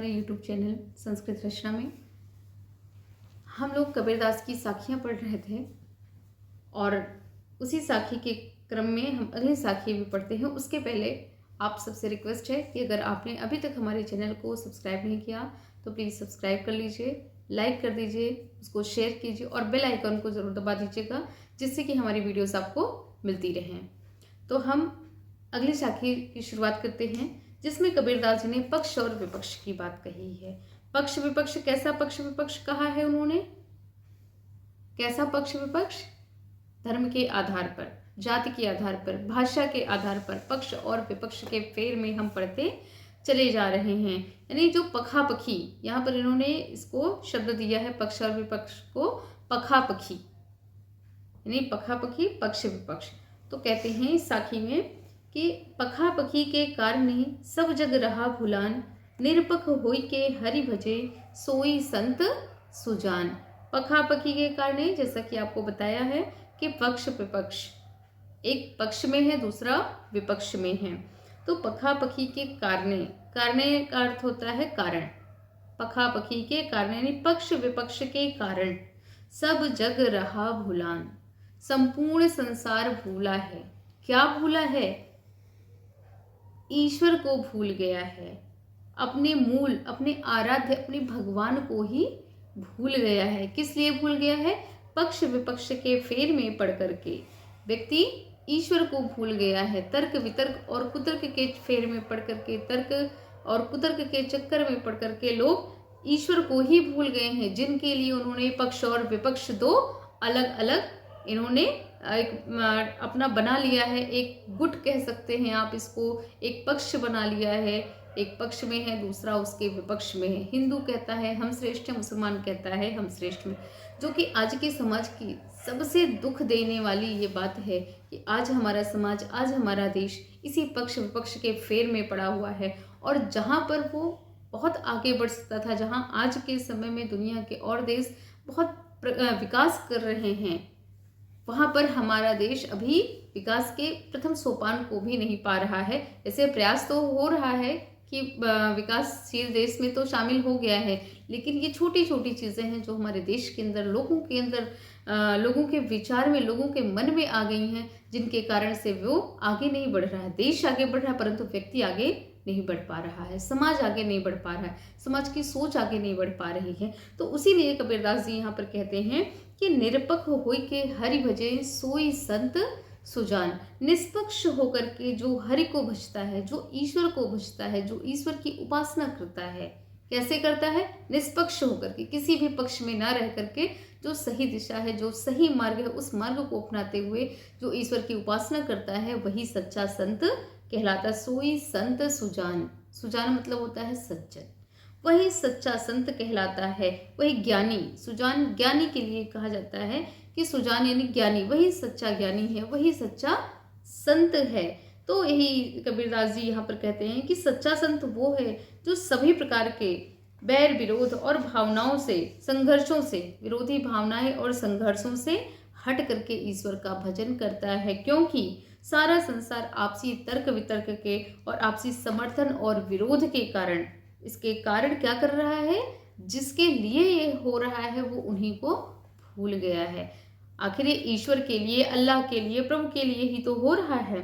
हमारे YouTube channel Sanskrit रचना में। हम लोग कबीरदास की साखियाँ पढ़ रहे थे और उसी साखी के क्रम में हम अगली साखी भी पढ़ते हैं। उसके पहले आप सबसे रिक्वेस्ट है कि अगर आपने अभी तक हमारे चैनल को सब्सक्राइब नहीं किया तो प्लीज़ सब्सक्राइब कर लीजिए, लाइक कर दीजिए, उसको शेयर कीजिए और बेल आइकन को ज़रूर दबा दीजिएगा, जिससे कि हमारी वीडियोस आपको मिलती रहें। तो हम अगली साखी की शुरुआत करते हैं, जिसमें कबीरदास जी ने पक्ष और विपक्ष की बात कही है। पक्ष विपक्ष, कैसा पक्ष विपक्ष कहा है उन्होंने? कैसा पक्ष विपक्ष? धर्म के आधार पर, जाति के आधार पर, भाषा के आधार पर पक्ष और विपक्ष के फेर में हम पढ़ते चले जा रहे हैं। यानी जो पखापखी, यहाँ पर इन्होंने इसको शब्द दिया है पक्ष और विपक्ष को, पखापखी, यानी पखापखी पक्ष विपक्ष। तो कहते हैं इस साखी में कि पखापखी के कारण सब जग रहा भुलान, निरपख होई के हरि भजे सोई संत सुजान। पखापखी के कारण, जैसा कि आपको बताया है कि पक्ष विपक्ष, एक पक्ष में है दूसरा विपक्ष में है। तो पखापखी के कारण, कारण का अर्थ होता है कारण। पखापखी के कारण यानी पक्ष विपक्ष के कारण सब जग रहा भुलान, संपूर्ण संसार भूला है। क्या भूला है? ईश्वर को भूल गया है, अपने मूल, अपने आराध्य, अपने भगवान को ही भूल गया है। किस लिए भूल गया है? पक्ष विपक्ष के फेर में पड़ करके व्यक्ति ईश्वर को भूल गया है। तर्क वितर्क और कुतर्क के फेर में पड़ करके, तर्क और कुतर्क के चक्कर में पड़ करके लोग ईश्वर को ही भूल गए हैं, जिनके लिए उन्होंने पक्ष और विपक्ष दो अलग अलग इन्होंने एक अपना बना लिया है। एक गुट कह सकते हैं आप इसको, एक पक्ष बना लिया है, एक पक्ष में है दूसरा उसके विपक्ष में है। हिंदू कहता है हम श्रेष्ठ हैं, मुसलमान कहता है हम श्रेष्ठ में, जो कि आज के समाज की सबसे दुख देने वाली ये बात है कि आज हमारा समाज, आज हमारा देश इसी पक्ष विपक्ष के फेर में पड़ा हुआ है। और जहाँ पर वो बहुत आगे बढ़ सकता था, जहाँ आज के समय में दुनिया के और देश बहुत विकास कर रहे हैं, वहाँ पर हमारा देश अभी विकास के प्रथम सोपान को भी नहीं पा रहा है। ऐसे प्रयास तो हो रहा है कि विकासशील देश में तो शामिल हो गया है, लेकिन ये छोटी छोटी चीज़ें हैं जो हमारे देश के अंदर, लोगों के अंदर, लोगों के विचार में, लोगों के मन में आ गई हैं, जिनके कारण से वो आगे नहीं बढ़ रहा है। देश आगे बढ़ रहा है परंतु व्यक्ति आगे नहीं बढ़ पा रहा है, समाज आगे नहीं बढ़ पा रहा है, समाज की सोच आगे नहीं बढ़ पा रही है। तो उसी लिए कबीरदास जी यहाँ पर कहते हैं कि निरपख होई के हरि भजे सोई संत सुजान। निष्पक्ष होकर के जो हरि को भजता है, जो ईश्वर को भजता है, जो ईश्वर की उपासना करता है, कैसे करता है? निष्पक्ष होकर के, किसी भी पक्ष में ना रह करके, जो सही दिशा है, जो सही मार्ग है, उस मार्ग को अपनाते हुए जो ईश्वर की उपासना करता है, वही सच्चा संत कहलाता। सोई संत सुजान, सुजान मतलब होता है सज्जन, वही सच्चा संत कहलाता है, वही ज्ञानी। सुजान ज्ञानी के लिए कहा जाता है कि सुजान यानी ज्ञानी, वही सच्चा ज्ञानी है, वही सच्चा संत है। तो यही कबीरदास जी यहाँ पर कहते हैं कि सच्चा संत वो है जो सभी प्रकार के बैर विरोध और भावनाओं से, संघर्षों से, विरोधी भावनाएं और संघर्षों से हट करके ईश्वर का भजन करता है। क्योंकि सारा संसार आपसी तर्क वितर्क के और आपसी समर्थन और विरोध के कारण, इसके कारण क्या कर रहा है? जिसके लिए ये हो रहा है वो उन्हीं को भूल गया है। आखिर ये ईश्वर के लिए, अल्लाह के लिए, प्रभु के लिए ही तो हो रहा है।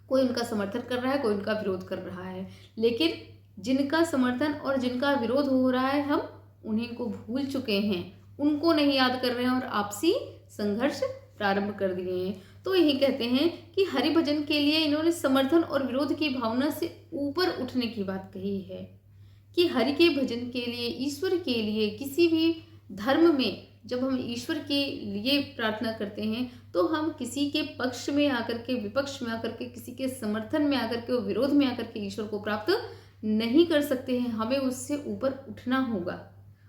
कोई उनका समर्थन कर रहा है, कोई उनका विरोध कर रहा है, लेकिन जिनका समर्थन और जिनका विरोध हो रहा है हम उन्हीं को भूल चुके हैं, उनको नहीं याद कर रहे हैं और आपसी संघर्ष प्रारंभ कर दिए हैं। तो यही कहते हैं कि हरि भजन के लिए इन्होंने समर्थन और विरोध की भावना से ऊपर उठने की बात कही है, कि हरि के भजन के लिए, ईश्वर के लिए, किसी भी धर्म में जब हम ईश्वर के लिए प्रार्थना करते हैं तो हम किसी के पक्ष में आकर के, विपक्ष में आकर के, किसी के समर्थन में आकर के, विरोध में आकर के ईश्वर को प्राप्त नहीं कर सकते हैं। हमें उससे ऊपर उठना होगा।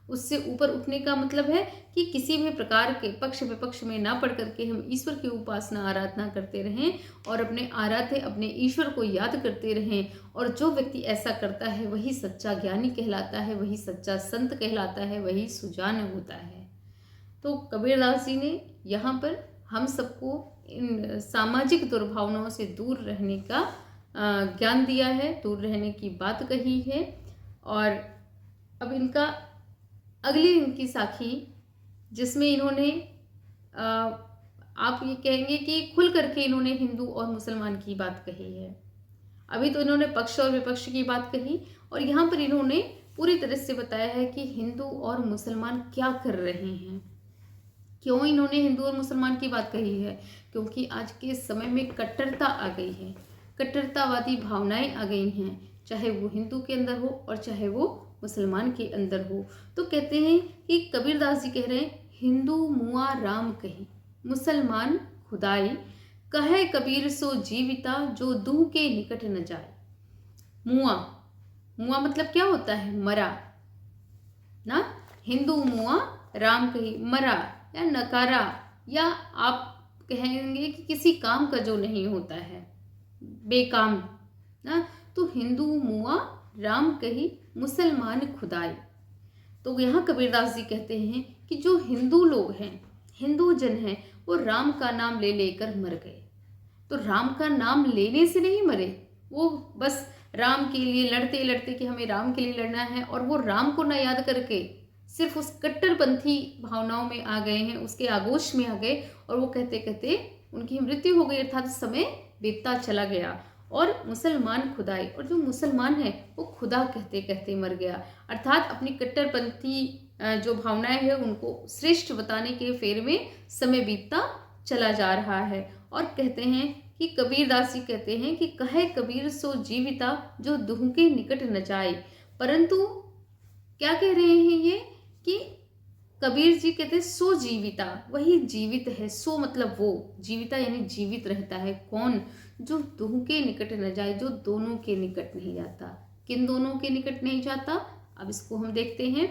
उससे ऊपर उठने का मतलब है कि किसी भी प्रकार के पक्ष विपक्ष में ना पड़ करके हम ईश्वर की उपासना आराधना करते रहें और अपने आराध्य, अपने ईश्वर को याद करते रहें। और जो व्यक्ति ऐसा करता है वही सच्चा ज्ञानी कहलाता है, वही सच्चा संत कहलाता है, वही सुजान होता है। तो कबीरदास जी ने यहाँ पर हम सबको इन सामाजिक दुर्भावनाओं से दूर रहने का ज्ञान दिया है, दूर रहने की बात कही है। और अब इनका अगली इनकी साखी, जिसमें इन्होंने आप ये कहेंगे कि खुल करके इन्होंने हिंदू और मुसलमान की बात कही है। अभी तो इन्होंने पक्ष और विपक्ष की बात कही, और यहाँ पर इन्होंने पूरी तरह से बताया है कि हिंदू और मुसलमान क्या कर रहे हैं। क्यों इन्होंने हिंदू और मुसलमान की बात कही है? क्योंकि आज के समय में कट्टरता आ गई है, कट्टरतावादी भावनाएं आ गई हैं, चाहे वो हिंदू के अंदर हो और चाहे वो मुसलमान के अंदर हो। तो कहते हैं कि कबीरदास जी कह रहे हैं, हिंदू मुआ राम कही, मुसलमान खुदाई, कहे कबीर सो जीविता, जो दूह के निकट न जाए। मुआ, मुआ मतलब क्या होता है? मरा ना। हिंदू मुआ राम कही, मरा या नकारा, या आप कहेंगे कि किसी काम का जो नहीं होता है, बेकाम ना। तो हिंदू मुआ राम कही, मुसलमान खुदाई। तो यहाँ कबीरदास जी कहते हैं कि जो हिंदू लोग हैं, हिंदू जन हैं, वो राम का नाम ले लेकर मर गए। तो राम का नाम लेने से नहीं मरे, वो बस राम के लिए लड़ते लड़ते कि हमें राम के लिए लड़ना है, और वो राम को ना याद करके सिर्फ उस कट्टरपंथी भावनाओं में आ गए हैं, उसके आगोश में आ गए, और वो कहते कहते उनकी मृत्यु हो गई, अर्थात समय बीतता चला गया। और मुसलमान खुदाई, और जो मुसलमान है वो खुदा कहते कहते मर गया, अर्थात अपनी कट्टरपंथी जो भावनाएं हैं उनको श्रेष्ठ बताने के फेर में समय बीतता चला जा रहा है। और कहते हैं कि कबीरदास जी कहते हैं कि कहे कबीर सो जीविता, जो दूह के निकट न जाए। परंतु क्या कह रहे हैं ये कि कबीर जी कहते हैं सो जीविता, वही जीवित है। सो मतलब वो, जीविता यानी जीवित रहता है। कौन? जो दूह के निकट न जाए, जो दोनों के निकट नहीं जाता। किन दोनों के निकट नहीं जाता? अब इसको हम देखते हैं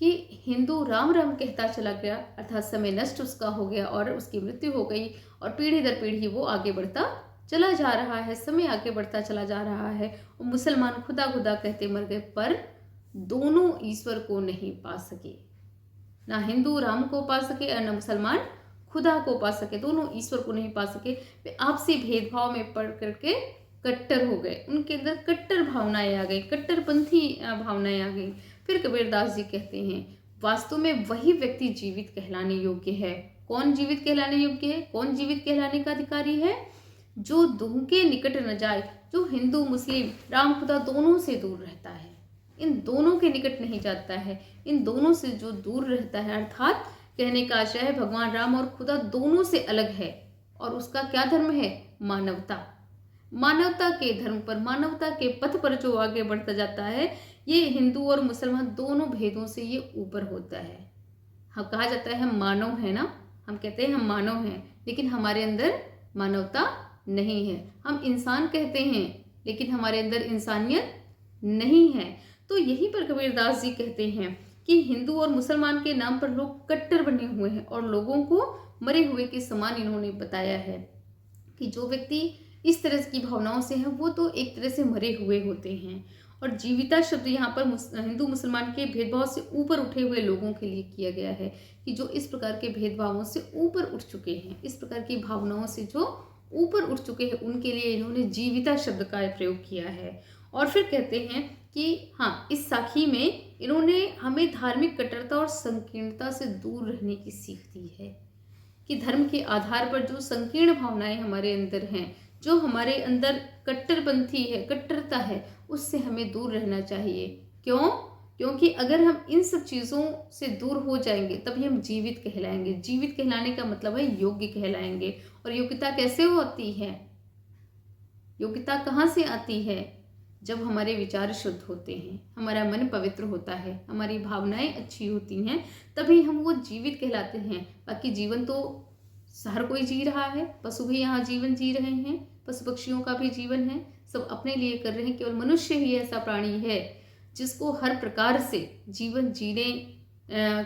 कि हिंदू राम राम कहता चला गया, अर्थात समय नष्ट उसका हो गया और उसकी मृत्यु हो गई, और पीढ़ी दर पीढ़ी वो आगे बढ़ता चला जा रहा है, समय आगे बढ़ता चला जा रहा है। और मुसलमान खुदा खुदा कहते मर गए, पर दोनों ईश्वर को नहीं पा सके। ना हिंदू राम को पा सके और न मुसलमान खुदा को पा सके, दोनों ईश्वर को नहीं पा सके। वे आपसी भेदभाव में पड़ करके कट्टर हो गए, उनके अंदर कट्टर भावनाएं आ गई, कट्टरपंथी भावनाएं आ गई। फिर कबीरदास जी कहते हैं, वास्तव में वही व्यक्ति जीवित कहलाने योग्य है। कौन जीवित कहलाने योग्य है? कौन जीवित कहलाने का अधिकारी है? जो दूह के निकट न जाए, जो हिंदू मुस्लिम राम खुदा दोनों से दूर रहता है, इन दोनों के निकट नहीं जाता है, इन दोनों से जो दूर रहता है, अर्थात कहने का आशय है भगवान राम और खुदा दोनों से अलग है, और उसका क्या धर्म है? मानवता। मानवता के धर्म पर, मानवता के पथ पर जो आगे बढ़ता जाता है, ये हिंदू और मुसलमान दोनों भेदों से ये ऊपर होता है। हम कहा जाता है हम मानव है ना, हम कहते हैं हम मानव हैं, लेकिन हमारे अंदर मानवता नहीं है। हम इंसान कहते हैं, लेकिन हमारे अंदर इंसानियत नहीं है। तो यहीं पर कबीरदास जी कहते हैं कि हिंदू और मुसलमान के नाम पर लोग कट्टर बने हुए हैं, और लोगों को मरे हुए के समान इन्होंने बताया है कि जो व्यक्ति इस तरह की भावनाओं से है वो तो एक तरह से मरे हुए होते हैं। और जीविता शब्द यहाँ पर हिंदू मुसलमान के भेदभाव से ऊपर उठे हुए लोगों के लिए किया गया है, कि जो इस प्रकार के भेदभावों से ऊपर उठ चुके हैं, इस प्रकार की भावनाओं से जो ऊपर उठ चुके हैं, उनके लिए इन्होंने जीविता शब्द का प्रयोग किया है। और फिर कहते हैं कि हाँ, इस साखी में इन्होंने हमें धार्मिक कट्टरता और संकीर्णता से दूर रहने की सीख दी है, कि धर्म के आधार पर जो संकीर्ण भावनाएं हमारे अंदर हैं, जो हमारे अंदर कट्टरपंथी है, कट्टरता है, उससे हमें दूर रहना चाहिए। क्यों? क्योंकि अगर हम इन सब चीज़ों से दूर हो जाएंगे तभी हम जीवित कहलाएंगे। जीवित कहलाने का मतलब है योग्य कहलाएंगे। और योग्यता कैसे होती है? योग्यता कहाँ से आती है? जब हमारे विचार शुद्ध होते हैं, हमारा मन पवित्र होता है, हमारी भावनाएं अच्छी होती हैं, तभी हम वो जीवित कहलाते हैं। बाकी जीवन तो हर कोई जी रहा है, पशु भी यहाँ जीवन जी रहे हैं, पशु पक्षियों का भी जीवन है, सब अपने लिए कर रहे हैं। केवल मनुष्य ही ऐसा प्राणी है जिसको हर प्रकार से जीवन जीने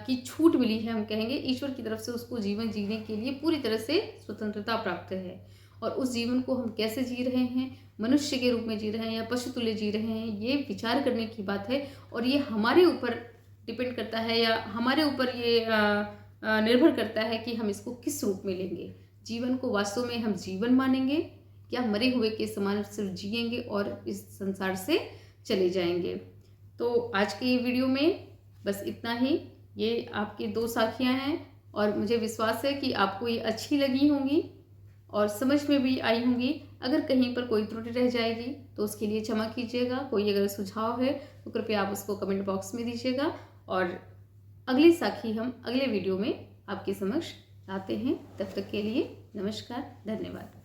की छूट मिली है। हम कहेंगे ईश्वर की तरफ से उसको जीवन जीने के लिए पूरी तरह से स्वतंत्रता प्राप्त है। और उस जीवन को हम कैसे जी रहे हैं, मनुष्य के रूप में जी रहे हैं या पशु तुल्य जी रहे हैं, ये विचार करने की बात है। और ये हमारे ऊपर डिपेंड करता है, या हमारे ऊपर ये निर्भर करता है कि हम इसको किस रूप में लेंगे। जीवन को वास्तव में हम जीवन मानेंगे या मरे हुए के समान सिर्फ जिएंगे और इस संसार से चले जाएंगे। तो आज की वीडियो में बस इतना ही। ये आपकी 2 साखियाँ हैं और मुझे विश्वास है कि आपको ये अच्छी लगी होंगी और समझ में भी आई होंगी। अगर कहीं पर कोई त्रुटि रह जाएगी तो उसके लिए क्षमा कीजिएगा। कोई अगर सुझाव है तो कृपया आप उसको कमेंट बॉक्स में दीजिएगा और अगली साखी हम अगले वीडियो में आपके समक्ष लाते हैं। तब तक के लिए नमस्कार, धन्यवाद।